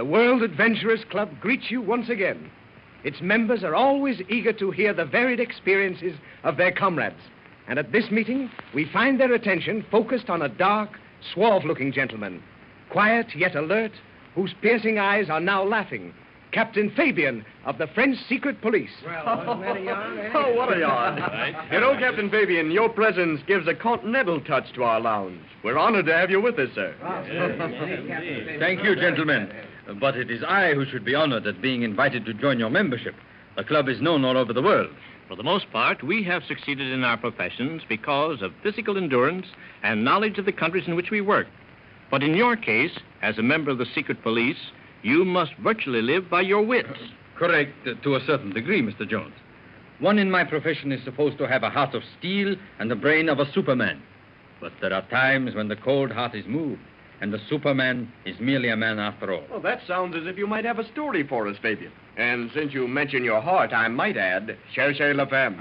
the World Adventurers Club greets you once again. Its members are always eager to hear the varied experiences of their comrades. And at this meeting, we find their attention focused on a dark, suave-looking gentleman, quiet yet alert, whose piercing eyes are now laughing. Captain Fabian of the French Secret Police. Well, wasn't that a yarn, eh? Oh, what a yarn. You know, Captain Fabian, your presence gives a continental touch to our lounge. We're honored to have you with us, sir. Thank you, gentlemen. But it is I who should be honored at being invited to join your membership. The club is known all over the world. For the most part, we have succeeded in our professions because of physical endurance and knowledge of the countries in which we work. But in your case, as a member of the secret police, you must virtually live by your wits. Correct, to a certain degree, Mr. Jones. One in my profession is supposed to have a heart of steel and the brain of a Superman. But there are times when the cold heart is moved, and the Superman is merely a man after all. Well, that sounds as if you might have a story for us, Fabian. And since you mention your heart, I might add, cherchez la femme.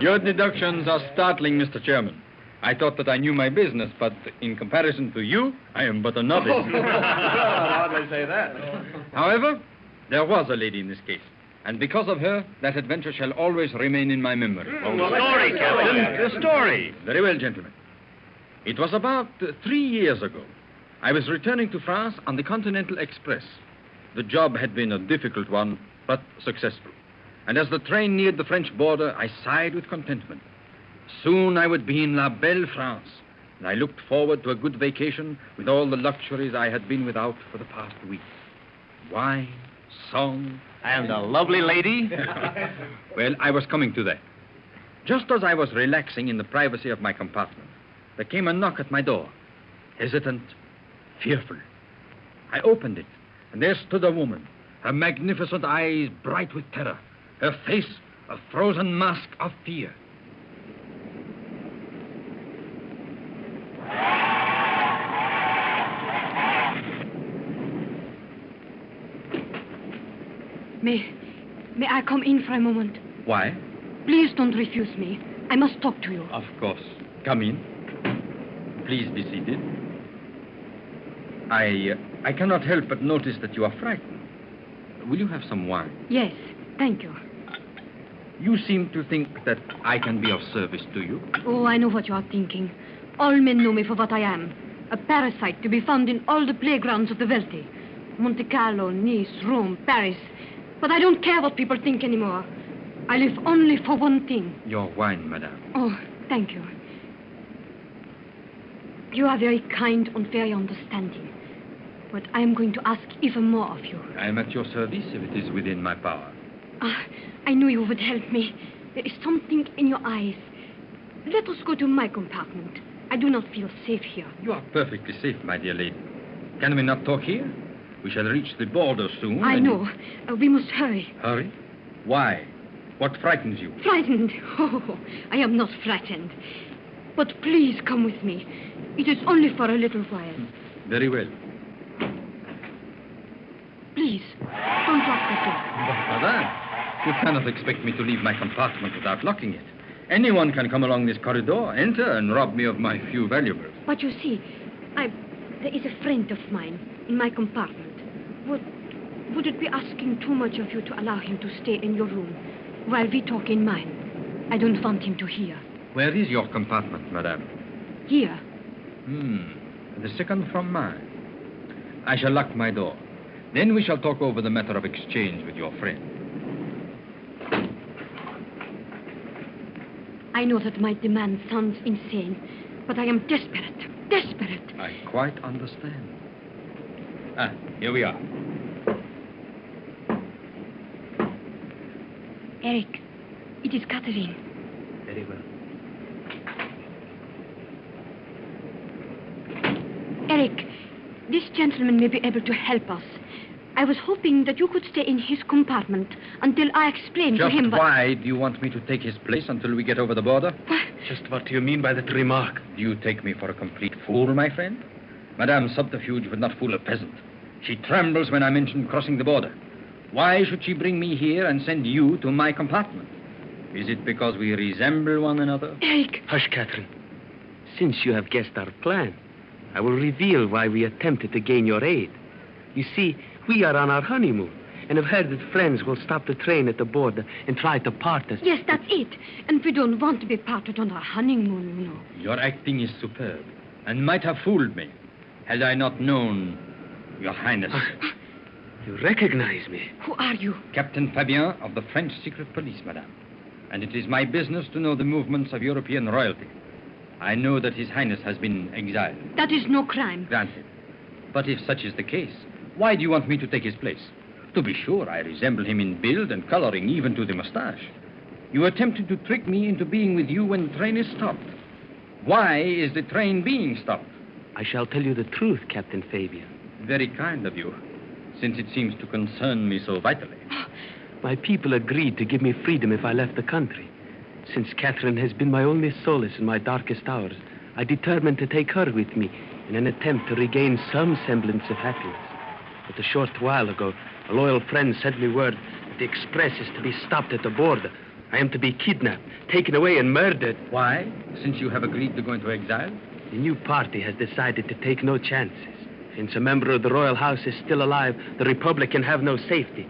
Your deductions are startling, Mr. Chairman. I thought that I knew my business, but in comparison to you, I am but a novice. I'd hardly say that. However, there was a lady in this case, and because of her, that adventure shall always remain in my memory. Oh, the story, Captain, the story. Very well, gentlemen. It was about 3 years ago. I was returning to France on the Continental Express. The job had been a difficult one, but successful. And as the train neared the French border, I sighed with contentment. Soon I would be in La Belle France, and I looked forward to a good vacation with all the luxuries I had been without for the past week. Wine, song... And a lovely lady? Well, I was coming to that. Just as I was relaxing in the privacy of my compartment, there came a knock at my door. Hesitant, fearful. I opened it, and there stood a woman, her magnificent eyes bright with terror, her face a frozen mask of fear. May I come in for a moment? Why? Please don't refuse me. I must talk to you. Of course. Come in. Please be seated. I cannot help but notice that you are frightened. Will you have some wine? Yes, thank you. You seem to think that I can be of service to you. Oh, I know what you are thinking. All men know me for what I am. A parasite to be found in all the playgrounds of the wealthy. Monte Carlo, Nice, Rome, Paris. But I don't care what people think anymore. I live only for one thing. Your wine, madame. Oh, thank you. You are very kind and very understanding. But I am going to ask even more of you. I am at your service if it is within my power. I knew you would help me. There is something in your eyes. Let us go to my compartment. I do not feel safe here. You are perfectly safe, my dear lady. Can we not talk here? We shall reach the border soon. I know. We must hurry. Hurry? Why? What frightens you? Frightened? Oh, I am not frightened. But please come with me. It is only for a little while. Very well. Please, don't lock the door. But, madame, you cannot expect me to leave my compartment without locking it. Anyone can come along this corridor, enter, and rob me of my few valuables. But you see, there is a friend of mine in my compartment. Would it be asking too much of you to allow him to stay in your room while we talk in mine? I don't want him to hear. Where is your compartment, madame? Here. The second from mine. I shall lock my door. Then we shall talk over the matter of exchange with your friend. I know that my demand sounds insane, but I am desperate. Desperate. I quite understand. Here we are. Eric, it is Catherine. Very well. Eric, this gentleman may be able to help us. I was hoping that you could stay in his compartment until I explain to him... Just why do you want me to take his place until we get over the border? What? Just what do you mean by that remark? Do you take me for a complete fool, my friend? Madame Subterfuge would not fool a peasant. She trembles when I mention crossing the border. Why should she bring me here and send you to my compartment? Is it because we resemble one another? Eric! Hush, Catherine. Since you have guessed our plan, I will reveal why we attempted to gain your aid. You see, we are on our honeymoon, and have heard that friends will stop the train at the border and try to part us. Yes, that's it. And we don't want to be parted on our honeymoon, you know. Your acting is superb, and might have fooled me, had I not known Your Highness. You recognize me? Who are you? Captain Fabien of the French secret police, madame. And it is my business to know the movements of European royalty. I know that His Highness has been exiled. That is no crime. Granted. But if such is the case, why do you want me to take his place? To be sure, I resemble him in build and coloring, even to the mustache. You attempted to trick me into being with you when the train is stopped. Why is the train being stopped? I shall tell you the truth, Captain Fabien. Very kind of you, since it seems to concern me so vitally. My people agreed to give me freedom if I left the country. Since Catherine has been my only solace in my darkest hours, I determined to take her with me in an attempt to regain some semblance of happiness. But a short while ago, a loyal friend sent me word that the express is to be stopped at the border. I am to be kidnapped, taken away, and murdered. Why? Since you have agreed to go into exile? The new party has decided to take no chances. Since a member of the royal house is still alive, the Republic can have no safety.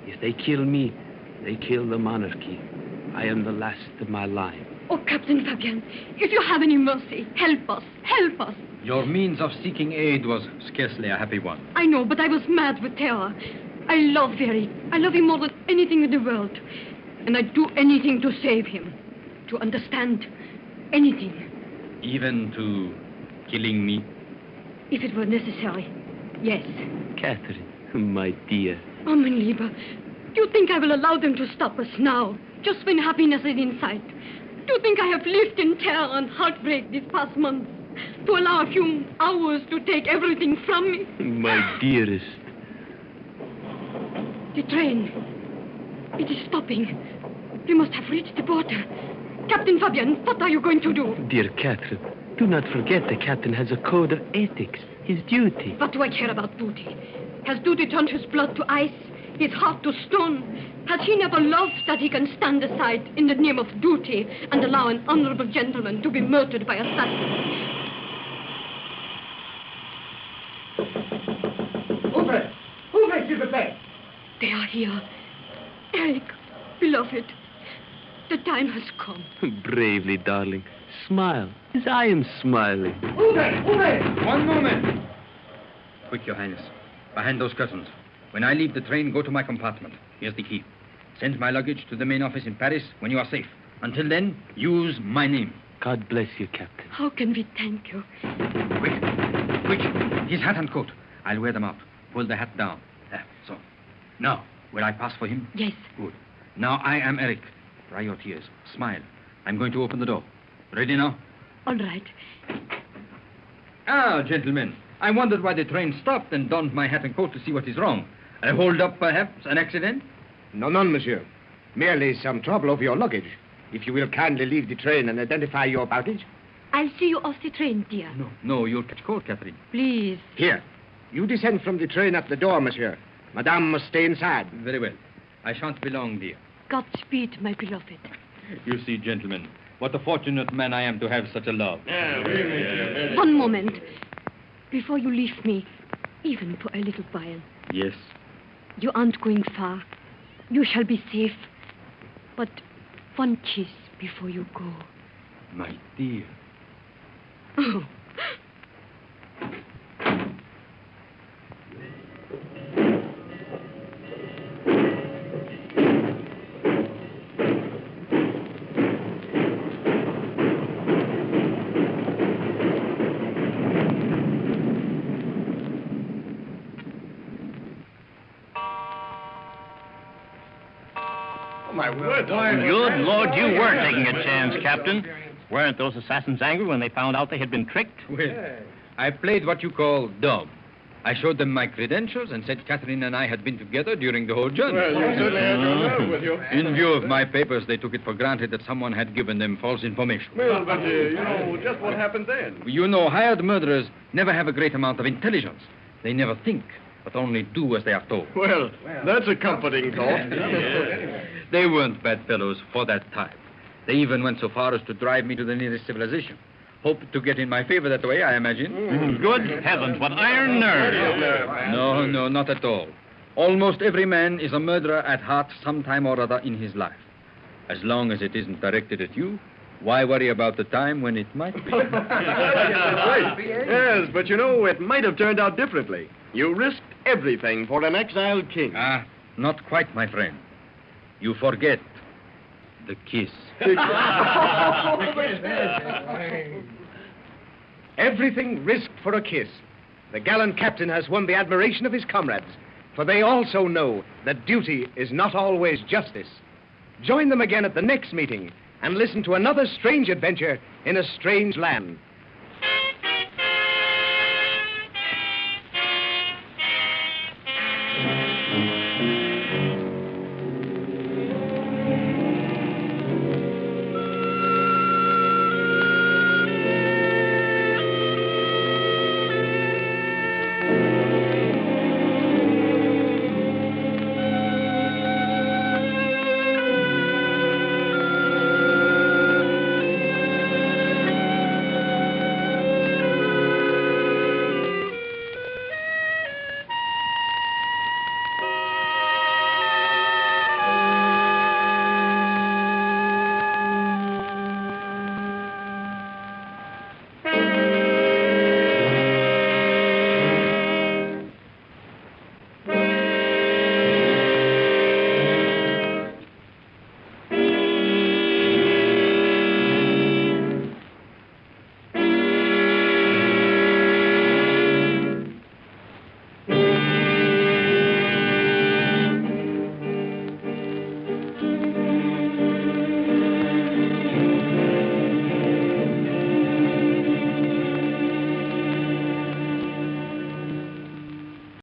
If they kill me, they kill the monarchy. I am the last of my line. Oh, Captain Fabien, if you have any mercy, help us, help us. Your means of seeking aid was scarcely a happy one. I know, but I was mad with terror. I love Eric. I love him more than anything in the world. And I'd do anything to save him. To understand anything. Even to killing me? If it were necessary, yes. Catherine, my dear. Oh, mein Lieber, do you think I will allow them to stop us now, just when happiness is in sight? Do you think I have lived in terror and heartbreak these past months? To allow a few hours to take everything from me? My dearest. The train. It is stopping. We must have reached the border. Captain Fabien, what are you going to do? Dear Catherine, do not forget the captain has a code of ethics. His duty. What do I care about duty? Has duty turned his blood to ice, his heart to stone? Has he never loved that he can stand aside in the name of duty and allow an honorable gentleman to be murdered by assassins? Ouvre, s'il vous plaît. They are here. Eric, beloved, the time has come. Bravely, darling. Smile, as I am smiling. Ouvre. One moment. Quick, Your Highness. Behind those curtains. When I leave the train, go to my compartment. Here's the key. Send my luggage to the main office in Paris when you are safe. Until then, use my name. God bless you, Captain. How can we thank you? Quick. His hat and coat. I'll wear them out. Pull the hat down. So. Now, will I pass for him? Yes. Good. Now I am Eric. Dry your tears. Smile. I'm going to open the door. Ready now? All right. Ah, gentlemen. I wondered why the train stopped and donned my hat and coat to see what is wrong. A hold-up, perhaps? An accident? No, none, monsieur. Merely some trouble over your luggage. If you will kindly leave the train and identify your baggage. I'll see you off the train, dear. No, you'll catch cold, Catherine. Please. Here. You descend from the train at the door, monsieur. Madame must stay inside. Very well. I shan't be long, dear. Godspeed, my beloved. You see, gentlemen, what a fortunate man I am to have such a love. One moment. Before you leave me, even for a little while. Yes. You aren't going far. You shall be safe. But one kiss before you go. My dear. Oh. My word. Good Lord, you were taking a chance, Captain. Weren't those assassins angry when they found out they had been tricked? Well, I played what you call dumb. I showed them my credentials and said Catherine and I had been together during the whole journey. Well, you certainly had your nerve with you. In view of my papers, they took it for granted that someone had given them false information. Well, but, you know, just what happened then? You know, hired murderers never have a great amount of intelligence. They never think, but only do as they are told. Well, that's a comforting thought. They weren't bad fellows for that time. They even went so far as to drive me to the nearest civilization. Hope to get in my favor that way, I imagine. Good heavens, what iron nerve. No, not at all. Almost every man is a murderer at heart sometime or other in his life. As long as it isn't directed at you, why worry about the time when it might be? Right. Yes, but you know, it might have turned out differently. You risked everything for an exiled king. Ah, not quite, my friend. You forget the kiss. Everything risked for a kiss. The gallant captain has won the admiration of his comrades, for they also know that duty is not always justice. Join them again at the next meeting and listen to another strange adventure in a strange land.